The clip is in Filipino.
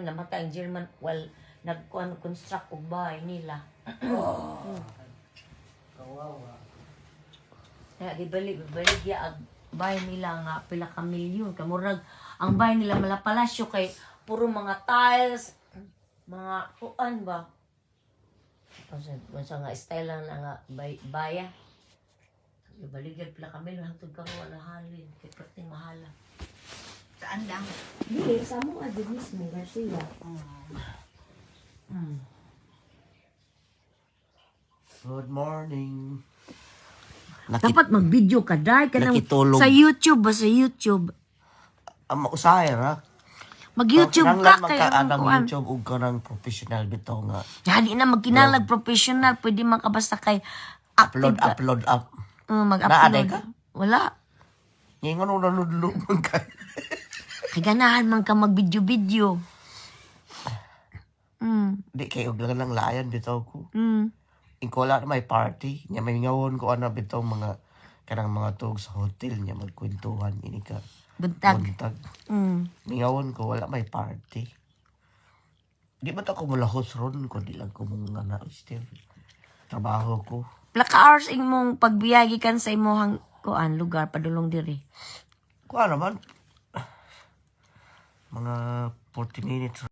Namatay ang German while nag-construct og bahay nila. Kawawa. Kaya gibalik ya ang bahay nila nga pila ka milyon. Kamurag ang bahay nila malapalasyo kay puro mga tiles, mga kuan ba? Unsa nga style lang na nga baya. Gibaligyan pila ka milyon hangtod karon wala halin kay perting mahala. Saan lang? Dili sa mo adi mismo Garcia. Good morning. Dapat mag-video ka dai kanang Nakitulog. sa YouTube ba sa YouTube. Usahay ra. Mag-YouTube Nang ka lang kay magkaanang YouTube ug kanang professional bitaw nga. Hindi na magkinalag professional, pwede man ka basta kay active ka. Upload up. Mag-upload. Naaday ka? Wala. Ngingon mo naludlo man ka. Kay ganahan man ka mag-video-video. Di kay og lang layan bitaw ko. Mm. Iko wala na may party. Nya may ngawon ko ana bitaw mga kanang mga tug sa hotel nya magkwentuhan ini ka. Buntag. Buntag. Mm. Ngawon ko wala may party. Di ba ta ko mulahos ron ko di lang ko mga na still. Trabaho ko. Pila ka hours imong pagbiyagi kan sa imong kuan lugar padulong diri. Kuha naman. Mga 40 minutes